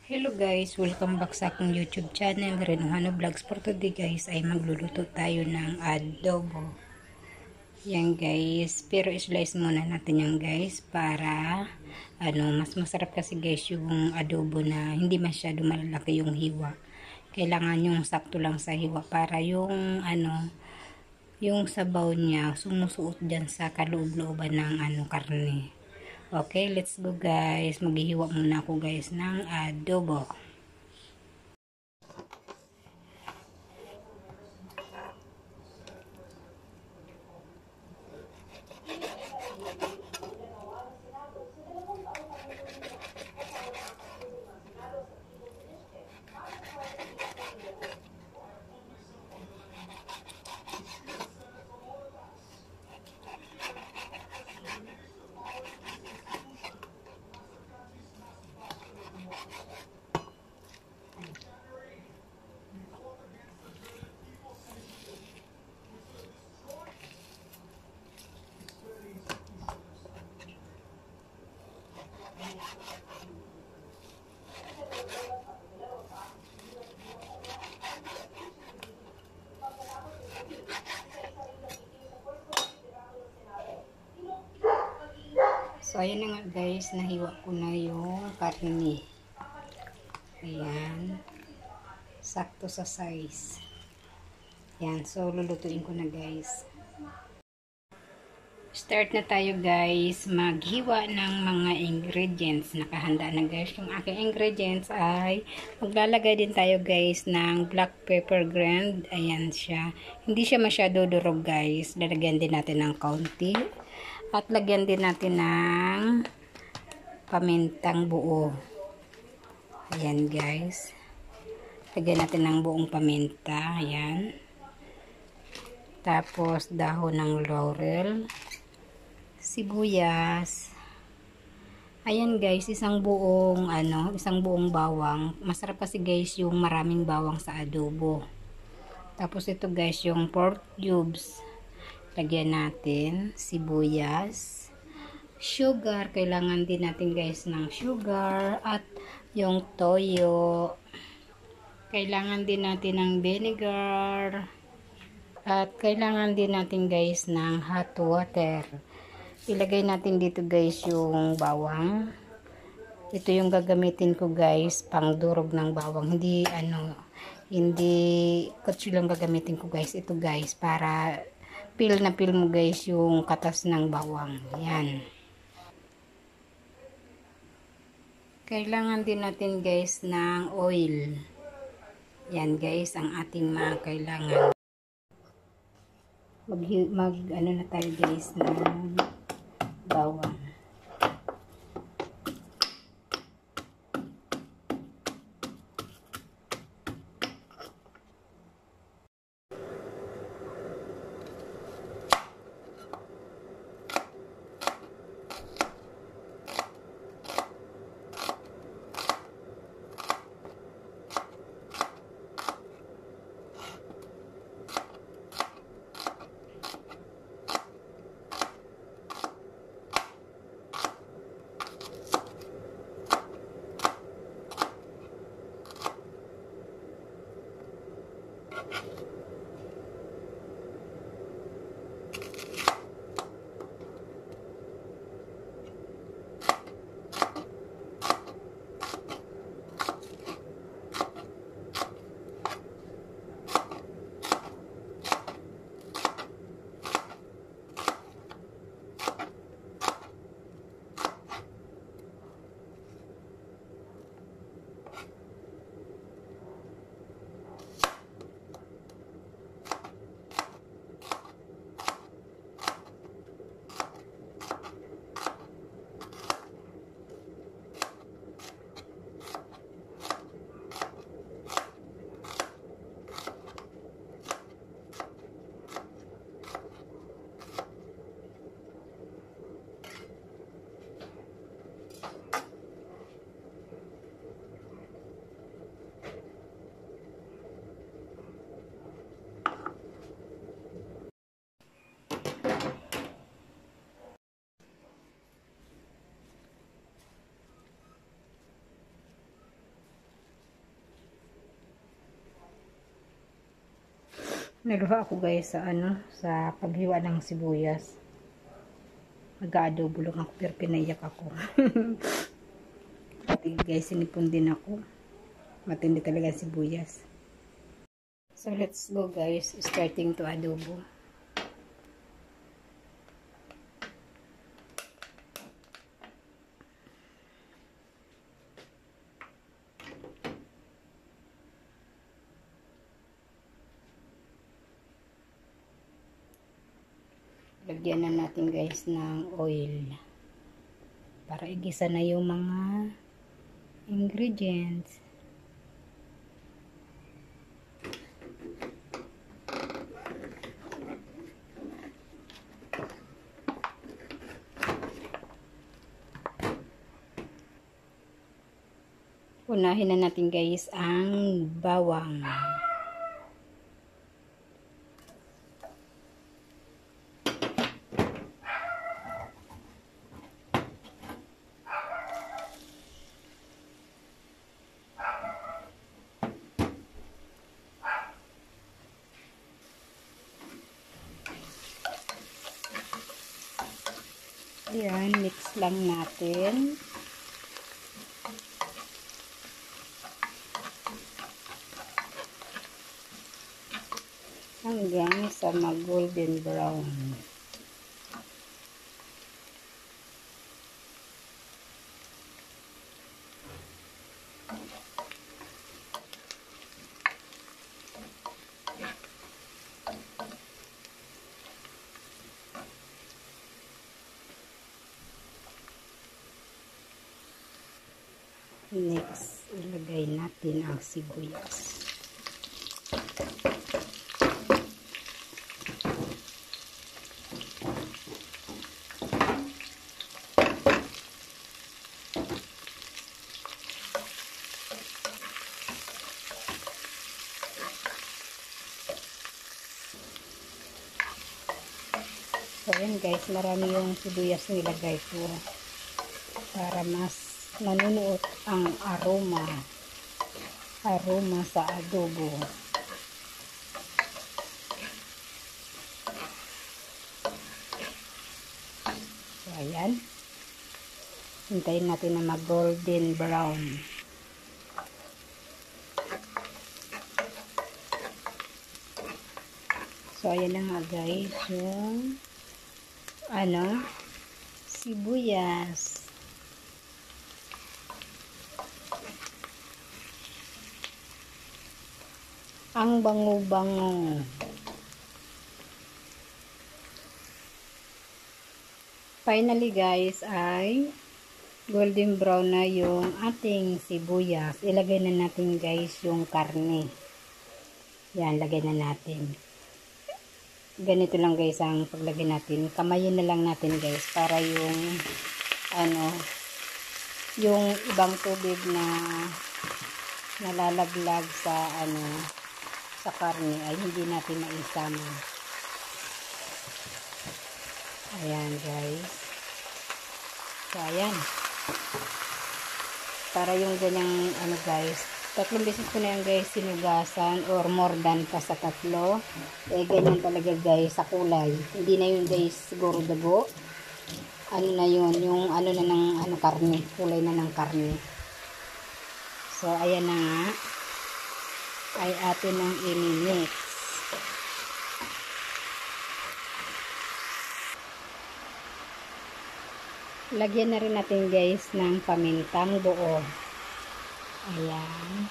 Hello guys, welcome back sa akong YouTube channel, Renohano Vlogs. For today guys ay magluluto tayo ng adobo. Yan guys, pero slice muna natin yan guys para mas masarap kasi guys yung adobo na hindi masyado malalaki yung hiwa. Kailangan yung sakto lang sa hiwa para yung sabaw niya sumusuot dyan sa kaloob-looban ng karne. Okay, let's go guys. Maghihiwa muna ako guys ng adobo. So, ayan na nga guys, nahiwa ko na yung karne. Ayan. Sakto sa size. Ayan, so lulutuin ko na guys. Start na tayo guys, maghiwa ng mga ingredients. Nakahanda na guys yung aking ingredients ay maglalagay din tayo guys ng black pepper ground. Ayan siya. Hindi siya masyado durog guys. Lalagyan din natin ng kaunti. At lagyan din natin ng pamintang buo. Ayan guys. Lagyan natin ng buong paminta. Ayan. Tapos dahon ng laurel. Sibuyas. Ayan guys, isang buong bawang. Masarap kasi guys yung maraming bawang sa adobo. Tapos ito guys yung pork cubes. Lagyan natin sibuyas, sugar, kailangan din natin guys ng sugar, at yung toyo, kailangan din natin ng vinegar, at kailangan din natin guys ng hot water. Ilagay natin dito guys yung bawang. Ito yung gagamitin ko guys pang durog ng bawang, hindi kutsi lang gagamitin ko guys. Ito guys para peel na peel mo guys yung katas ng bawang. Yan. Kailangan din natin guys ng oil. Yan guys ang ating mga kailangan. Na tayo guys ng bawang. Naluha ako guys sa sa paghiwa ng sibuyas. Mag-aadobo lang ako pero pinaiyak ako. Pati guys, sinipon din ako. Matindi talaga sibuyas. So let's go guys, starting to adobo. Lagyan na natin guys ng oil para igisa na yung mga ingredients. Unahin na natin guys ang bawang. Ayan, mix lang natin. Hanggang sa mag-golden brown. Next, ilagay natin ang sibuyas. So, ayan guys, marami yung sibuyas nilagay ko para mas manunuot ang aroma sa adobo. So, ayan. Hintayin natin na mag-golden brown. So, ayan na nga guys yung sibuyas. Ang bango-bango. Finally guys ay golden brown na yung ating sibuyas. Ilagay na natin guys yung karne. Yan, lagay na natin. Ganito lang guys ang paglagay natin. Kamayin na lang natin guys para yung yung ibang tubig na nalalaglag sa sa karne ay hindi natin maisama. Ayan guys. So ayan. Para yung ganyang guys, 3 beses ko na yan guys sinugasan or more than pa sa 3. Ganyan talaga guys sa kulay. Hindi na yun guys siguro dugo. Na yun, yung na ng karne, kulay na ng karne. So ayan na nga. Ay atin ang i-mix. Lagyan na rin natin guys ng pamintang buo. Ayan.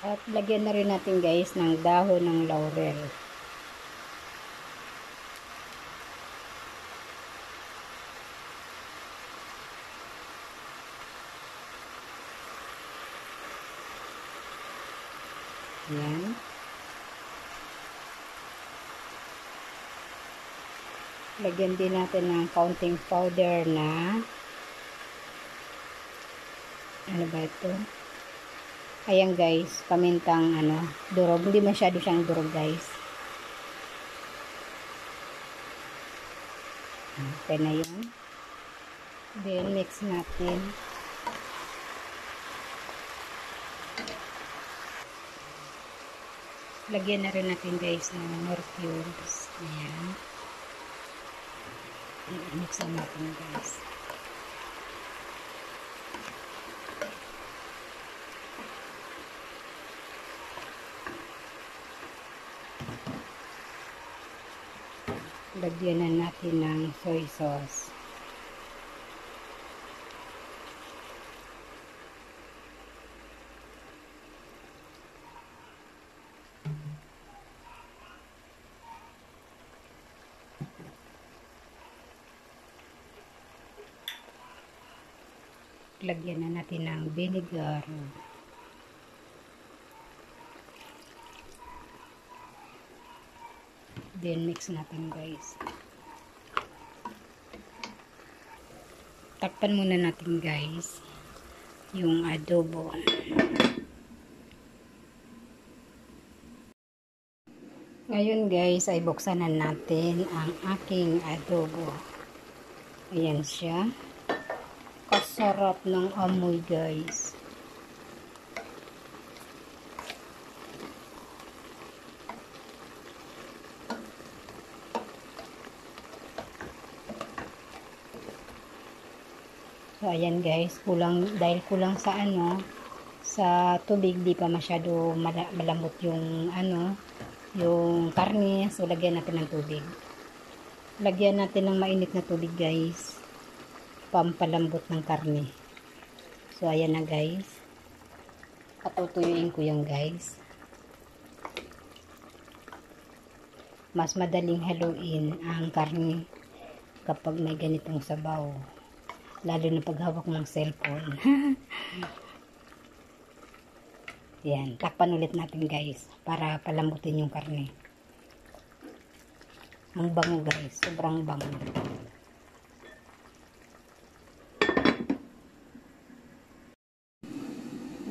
At lagyan na rin natin guys ng dahon ng laurel. Ayan. Lagyan din natin ng counting powder na ano ba ito? Ayan guys, pamintang durog. Hindi masyado siyang durog guys. Okay na yun. Then, mix natin. Lagyan na rin natin guys ng more cubes. Ayan. I-mix na natin guys. Lagyan na natin ng soy sauce. Lagyan na natin ng vinegar. Then mix natin guys. Takpan muna natin guys yung adobo. Ngayon guys ay buksan na natin ang aking adobo. Ayan siya. Kasarap ng amoy guys. So, ayan guys, dahil kulang sa sa tubig, di pa masyado malambot yung yung karne. So, lagyan natin ng tubig. Lagyan natin ng mainit na tubig guys, pampalambot ng karne. So, ayan na guys. Patutuyuin ko yan guys. Mas madaling haluin ang karne kapag may ganitong sabaw. Lalo na paghawak ng cellphone. Yan. Takpan ulit natin guys. Para palambutin yung karne. Ang bango guys. Sobrang bango.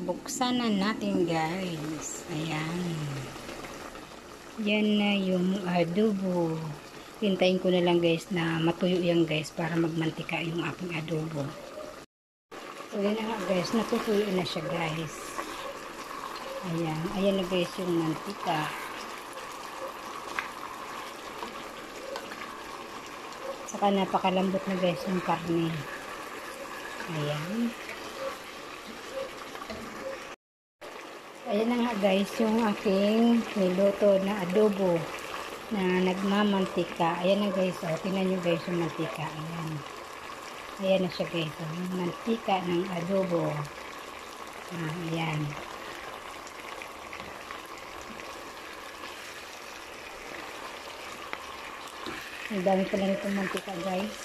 Buksan na natin guys. Ayan. Yan na yung adobo. Hintayin ko na lang guys na matuyo yan guys para magmantika yung aking adobo. So yan na nga guys, natutuyo na siya guys. Ayan, ayan na guys yung mantika. Saka napakalambot na guys yung karne. Ayan. Ayan na nga guys yung aking niluto na adobo na nagmamantika. Ayan na guys, oh, tingnan nyo guys yung mantika. Ayan. Ayan na siya guys, oh, yung mantika ng adobo. Ayan. Ang dami pala nitong mantika guys.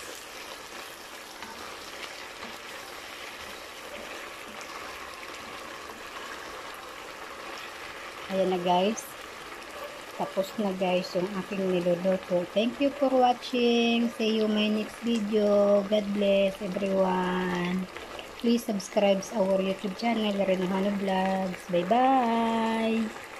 Ayan na guys. Tapos na guys yung aking niluluto. Thank you for watching. See you my next video. God bless everyone. Please subscribe sa our YouTube channel, Renohano Vlogs. Bye bye!